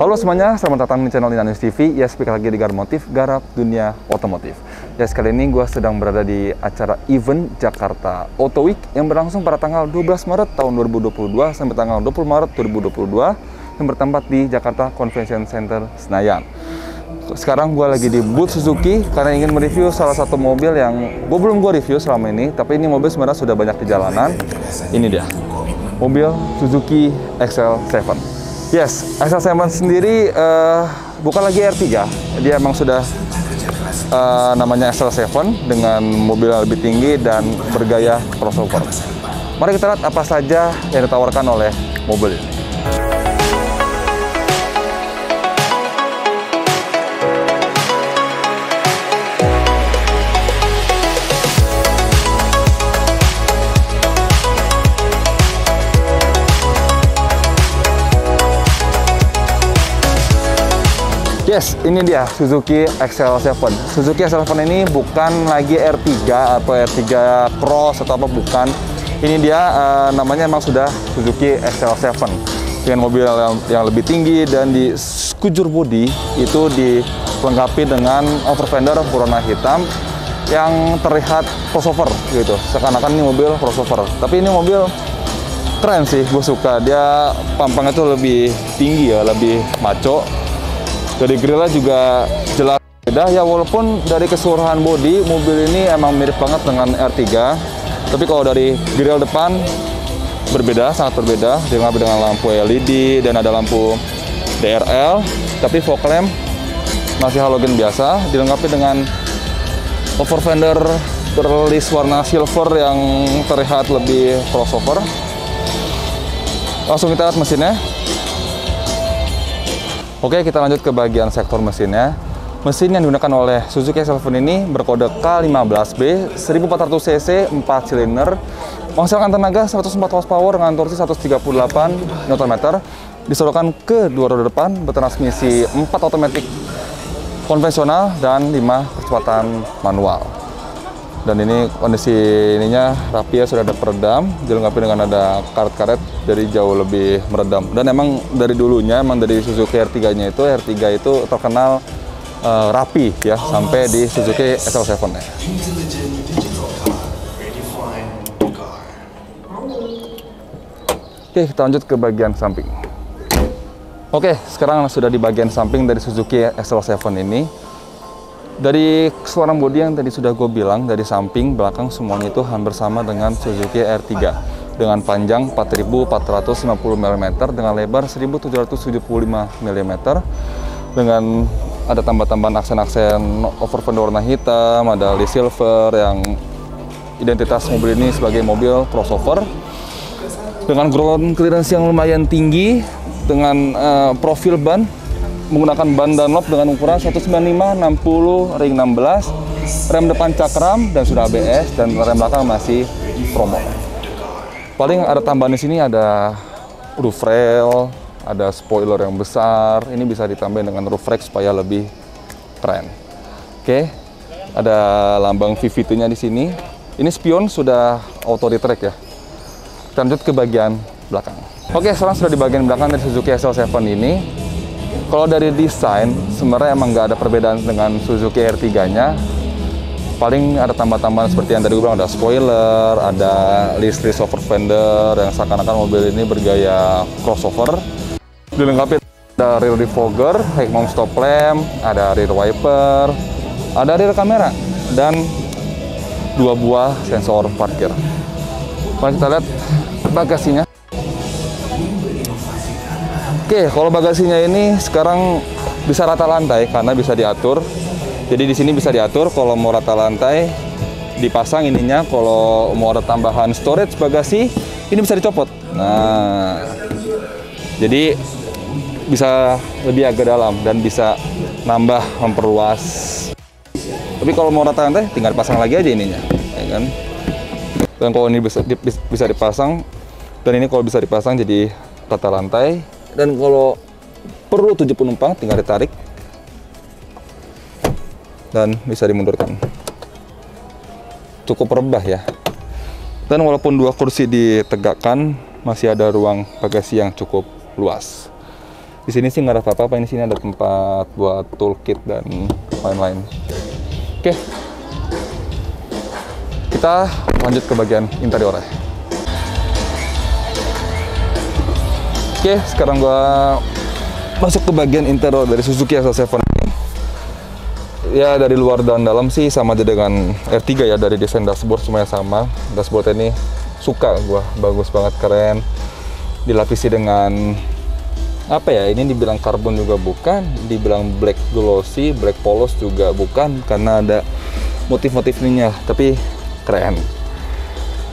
Halo semuanya, selamat datang di channel Linanus TV. Ya, speak lagi di Garmotif, garap dunia otomotif. Ya, sekali ini gue sedang berada di acara event Jakarta Auto Week yang berlangsung pada tanggal 12 Maret tahun 2022 sampai tanggal 20 Maret 2022 yang bertempat di Jakarta Convention Center Senayan. Sekarang gue lagi di booth Suzuki karena ingin mereview salah satu mobil yang belum review selama ini, tapi ini mobil sebenarnya sudah banyak di jalanan. Ini dia, mobil Suzuki XL7. Yes, XL7 sendiri bukan lagi R3, dia emang sudah namanya XL7 dengan mobil yang lebih tinggi dan bergaya crossover. Mari kita lihat apa saja yang ditawarkan oleh mobil ini. Yes, ini dia Suzuki XL7. Suzuki XL7 ini bukan lagi R3 atau R3 Cross atau apa, bukan. Ini dia namanya emang sudah Suzuki XL7 dengan mobil yang lebih tinggi dan di sekujur bodi itu dilengkapi dengan over fender berwarna hitam yang terlihat crossover gitu. Seakan-akan ini mobil crossover. Tapi ini mobil keren sih, gue suka. Dia pampangnya tuh lebih tinggi ya, lebih maco. Dari grillnya juga jelas beda ya, walaupun dari keseluruhan bodi mobil ini emang mirip banget dengan R3, tapi kalau dari grill depan berbeda, sangat berbeda, dilengkapi dengan lampu LED dan ada lampu DRL, tapi fog lamp masih halogen biasa, dilengkapi dengan over fender berlis warna silver yang terlihat lebih crossover. Langsung kita lihat mesinnya. Oke, kita lanjut ke bagian sektor mesinnya. Mesin yang digunakan oleh Suzuki XL7 ini berkode K15B, 1400 cc, 4 silinder, menghasilkan tenaga 104 horsepower dengan torsi 138 Nm, disodorkan ke dua roda depan bertransmisi 4 otomatis konvensional dan 5 kecepatan manual. Dan ini kondisi ininya rapi ya, sudah ada peredam, dilengkapi dengan ada karet-karet dari jauh lebih meredam. Dan emang dari dulunya, emang dari Suzuki R3-nya itu, R3 itu terkenal rapi ya, sampai di Suzuki XL7-nya. Oke, kita lanjut ke bagian samping. Oke, sekarang sudah di bagian samping dari Suzuki XL7 ini. Dari keseluruhan bodi yang tadi sudah gue bilang, dari samping, belakang, semuanya itu hampir sama dengan Suzuki R3. Dengan panjang 4.450 mm, dengan lebar 1.775 mm, dengan ada tambah-tambahan aksen-aksen over fender warna hitam, ada list silver yang identitas mobil ini sebagai mobil crossover. Dengan ground clearance yang lumayan tinggi, dengan profil ban, menggunakan ban Dunlop dengan ukuran 195/60 ring 16, rem depan cakram dan sudah ABS, dan rem belakang masih promo. Paling ada tambahan di sini, ada roof rail, ada spoiler yang besar. Ini bisa ditambahin dengan roof rack supaya lebih keren. Oke, ada lambang VV2-nya di sini. Ini spion sudah auto retract ya. Kita lanjut ke bagian belakang. Oke, sekarang sudah di bagian belakang dari Suzuki XL7 ini. Kalau dari desain, sebenarnya emang nggak ada perbedaan dengan Suzuki R3-nya. Paling ada tambah-tambahan seperti yang tadi gue bilang, ada spoiler, ada list over fender yang seakan-akan mobil ini bergaya crossover. Dilengkapi ada rear defogger, high mount stop lamp, ada rear wiper, ada rear kamera, dan 2 buah sensor parkir. Mari kita lihat bagasinya. Oke, kalau bagasinya ini sekarang bisa rata lantai karena bisa diatur. Jadi di sini bisa diatur kalau mau rata lantai dipasang ininya, kalau mau ada tambahan storage bagasi ini bisa dicopot. Nah, jadi bisa lebih agak dalam dan bisa nambah, memperluas. Tapi kalau mau rata lantai tinggal pasang lagi aja ininya, ya kan? Dan kalau ini bisa dipasang, dan ini kalau bisa dipasang jadi rata lantai. Dan kalau perlu 7 penumpang tinggal ditarik dan bisa dimundurkan. Cukup rebah ya. Dan walaupun 2 kursi ditegakkan, masih ada ruang bagasi yang cukup luas. Di sini sih nggak ada apa-apa, ini sini ada tempat buat toolkit dan lain-lain. Oke, kita lanjut ke bagian interiornya. Oke, sekarang gua masuk ke bagian interior dari Suzuki SL7. Ya, dari luar dan dalam sih sama aja dengan R3 ya. Dari desain dashboard semuanya sama. Dashboard ini suka gua, bagus banget, keren. Dilapisi dengan apa ya, ini dibilang karbon juga bukan, dibilang black glossy, black polos juga bukan, karena ada motif-motif ininya, tapi keren.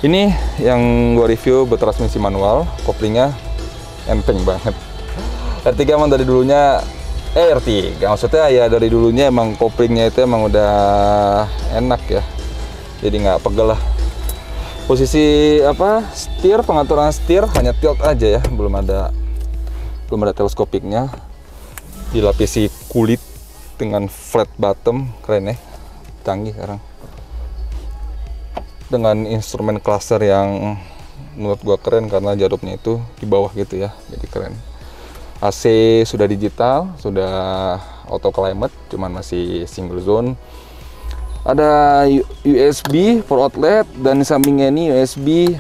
Ini yang gua review bertransmisi manual, koplingnya enteng banget. R3 emang dari dulunya R3, maksudnya ya dari dulunya emang koplingnya itu emang udah enak ya, jadi nggak pegel lah. Posisi apa, setir, pengaturan setir hanya tilt aja ya, belum ada teleskopiknya. Dilapisi kulit dengan flat bottom, keren ya, canggih sekarang. Dengan instrumen cluster yang menurut gua keren karena jarumnya itu di bawah gitu ya, jadi keren. AC sudah digital, sudah auto climate, cuman masih single zone. Ada USB for outlet, dan di sampingnya ini USB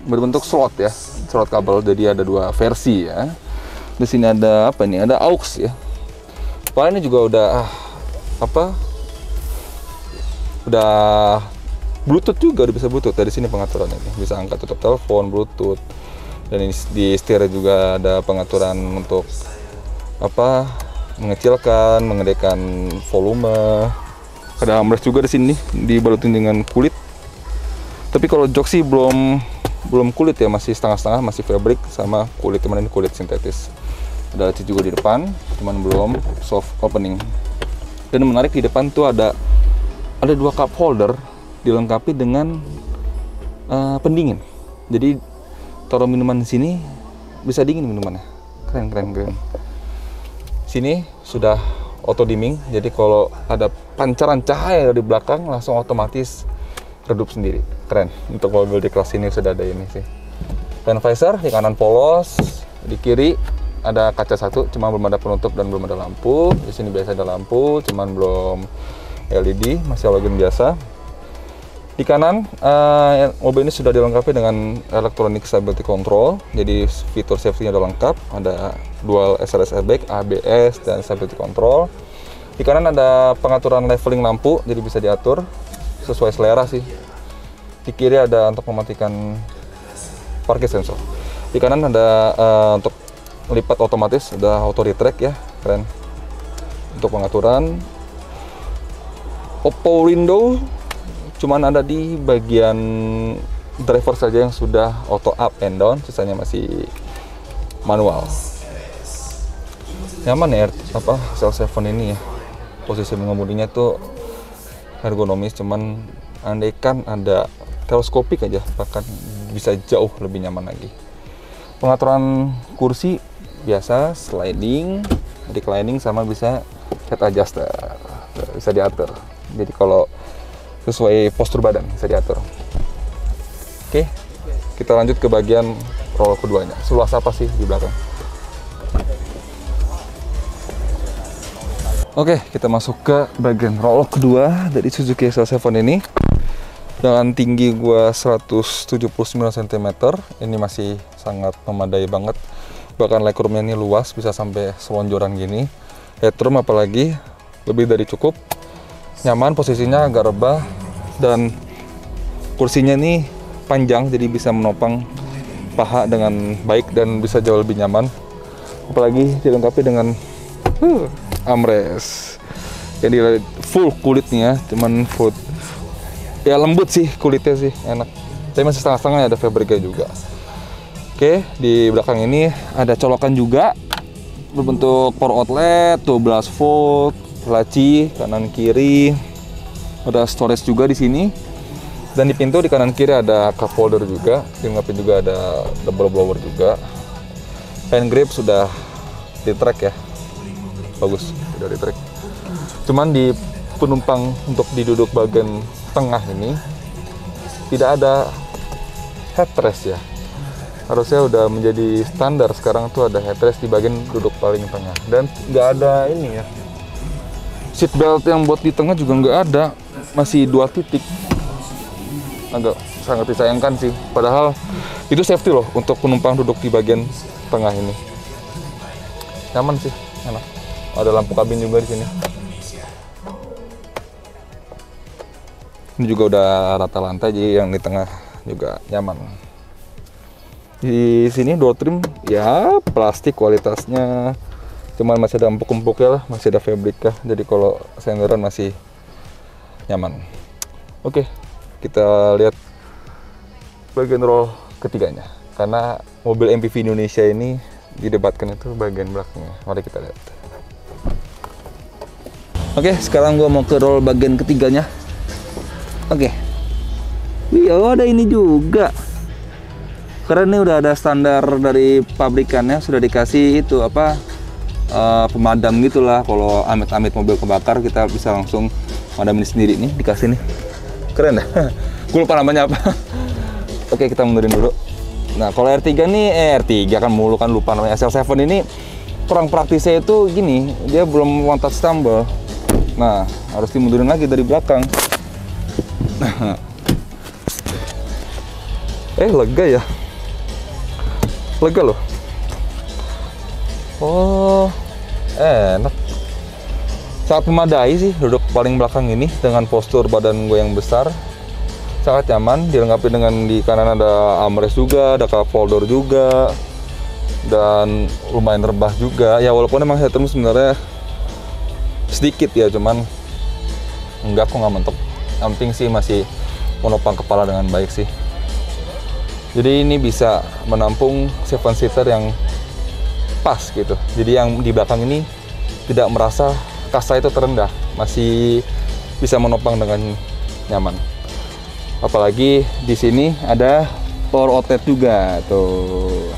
berbentuk slot ya, slot kabel. Jadi ada dua versi ya. Di sini ada apa nih? Ada aux ya. Soalnya ini juga udah udah Bluetooth juga, udah bisa Bluetooth. Dari sini pengaturan ini bisa angkat tutup telepon, Bluetooth. Dan ini di setir juga ada pengaturan untuk mengecilkan, mengedekan volume. Ada armrest juga di sini, dibalutin dengan kulit. Tapi kalau jok sih belum kulit ya, masih setengah-setengah, masih fabric sama kulit, teman ini kulit sintetis. Ada laci juga di depan, cuman belum soft opening. Dan menarik, di depan tuh ada dua cup holder dilengkapi dengan pendingin. Jadi taruh minuman di sini bisa dingin minumannya. Keren. Sini sudah auto dimming, jadi kalau ada pancaran cahaya dari belakang langsung otomatis redup sendiri. Keren. Untuk mobil di kelas ini sudah ada ini sih. Rain visor di kanan polos, di kiri ada kaca satu, cuma belum ada penutup dan belum ada lampu. Di sini biasa ada lampu, cuman belum LED, masih halogen biasa. Di kanan mobil ini sudah dilengkapi dengan electronic stability control, jadi fitur safety-nya sudah lengkap. Ada dual SRS airbag, ABS, dan stability control. Di kanan ada pengaturan leveling lampu, jadi bisa diatur sesuai selera sih. Di kiri ada untuk mematikan parking sensor. Di kanan ada untuk lipat otomatis, ada auto retract ya, keren. Untuk pengaturan power window cuman ada di bagian driver saja yang sudah auto up and down, sisanya masih manual. Nyaman ya SL7 ini ya. Posisi mengemudinya tuh ergonomis, cuman andaikan ada teleskopik aja bahkan bisa jauh lebih nyaman lagi. Pengaturan kursi biasa, sliding, reclining, sama bisa head adjuster, bisa diatur. Jadi kalau sesuai postur badan bisa diatur. Oke, kita lanjut ke bagian roll keduanya. Seluas apa sih di belakang? Oke, kita masuk ke bagian roll kedua dari Suzuki SL7 ini. Dengan tinggi gua 179 cm, ini masih sangat memadai banget. Bahkan legroomnya ini luas, bisa sampai selonjoran gini. Headroom apalagi lebih dari cukup. Nyaman, posisinya agak rebah, dan kursinya ini panjang, jadi bisa menopang paha dengan baik dan bisa jauh lebih nyaman. Apalagi dilengkapi dengan armrest. Jadi full kulitnya, cuman full ya, lembut sih kulitnya sih, enak. Tapi masih setengah-setengah, ada fabricnya juga. Oke, di belakang ini ada colokan juga berbentuk power outlet, 12 volt, laci kanan kiri, ada storage juga di sini, dan di pintu di kanan kiri ada cup holder juga, dilengkapi juga ada double blower juga. Hand grip sudah di track ya, bagus, sudah di track. Cuman di penumpang untuk di duduk bagian tengah ini tidak ada headrest ya. harusnya udah menjadi standar sekarang tuh ada headrest di bagian duduk paling tengah, dan nggak ada ini ya, seat belt yang buat di tengah juga nggak ada, masih 2 titik. Agak sangat disayangkan sih, padahal itu safety loh untuk penumpang duduk di bagian tengah ini. Nyaman sih, enak. Ada lampu kabin juga di sini. Ini juga udah rata lantai, jadi yang di tengah juga nyaman. Di sini door trim ya plastik kualitasnya, cuman masih ada empuk-empuknya lah, masih ada fabrika, jadi kalau senderan masih nyaman. Oke, kita lihat bagian roll ketiganya, karena mobil MPV Indonesia ini didebatkan itu bagian belakangnya. Mari kita lihat. Oke, sekarang gua mau ke roll bagian ketiganya. Oke. Wih, oh ada ini juga. Karena ini udah ada standar dari pabrikannya, sudah dikasih itu apa pemadam gitulah. Kalau amit-amit mobil kebakar, kita bisa langsung madamin sendiri nih, dikasih nih. Keren dah. Gue lupa namanya apa. Oke, kita mundurin dulu. Nah, kalau R3 nih, R3 kan mulu kan lupa namanya. SL7 ini kurang praktisnya itu gini, dia belum one touch tumble. Nah, harus dimundurin lagi dari belakang. Lega ya. Lega loh. Oh, enak. Sangat memadai sih duduk paling belakang ini dengan postur badan gue yang besar. Sangat nyaman, dilengkapi dengan di kanan ada armrest juga, ada cup holder juga, dan lumayan rebah juga. Ya walaupun emang headroom sebenarnya sedikit ya, cuman enggak, kok nggak mentok. Yang penting sih masih menopang kepala dengan baik sih. Jadi ini bisa menampung 7-seater yang pas gitu. Jadi yang di belakang ini tidak merasa kasa itu terendah, masih bisa menopang dengan nyaman. Apalagi di sini ada power outlet juga tuh.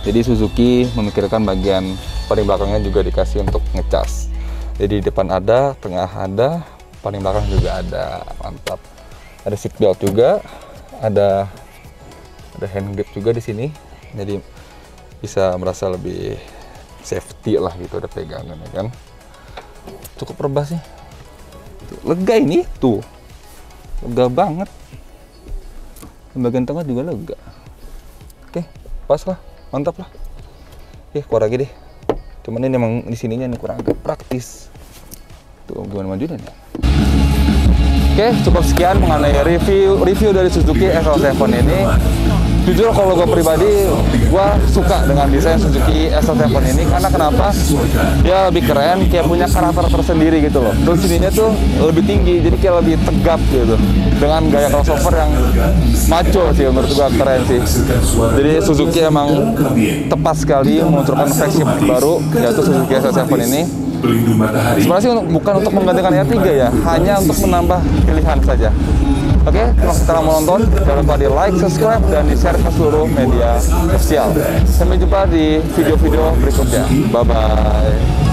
Jadi Suzuki memikirkan bagian paling belakangnya juga dikasih untuk ngecas. Jadi di depan ada, tengah ada, paling belakang juga ada. Mantap. Ada seat belt juga, ada hand grip juga di sini, jadi bisa merasa lebih safety lah gitu, ada pegangan ya kan. Cukup rebah sih, lega ini tuh, lega banget. Bagian tengah juga lega. Oke, pas lah, mantap lah. Keluar lagi deh. Cuman ini emang di sininya nih kurang agak praktis. Tuh gimana majunya ya? Oke, cukup sekian mengenai review dari Suzuki SL7 ini. Jujur kalau gue pribadi, gue suka dengan desain Suzuki SL7 ini, karena kenapa? Dia lebih keren, kayak punya karakter tersendiri gitu loh. Terus sininya tuh lebih tinggi, jadi kayak lebih tegap gitu. Dengan gaya crossover yang maco sih, menurut gue keren sih. Jadi Suzuki emang tepat sekali meluncurkan flagship baru, yaitu Suzuki SL7 ini. Sebenarnya sih bukan untuk menggantikan R3 ya, hanya untuk menambah pilihan saja. Oke, terima kasih telah menonton. Jangan lupa di like, subscribe, dan di share ke seluruh media sosial. Sampai jumpa di video-video berikutnya. Bye-bye.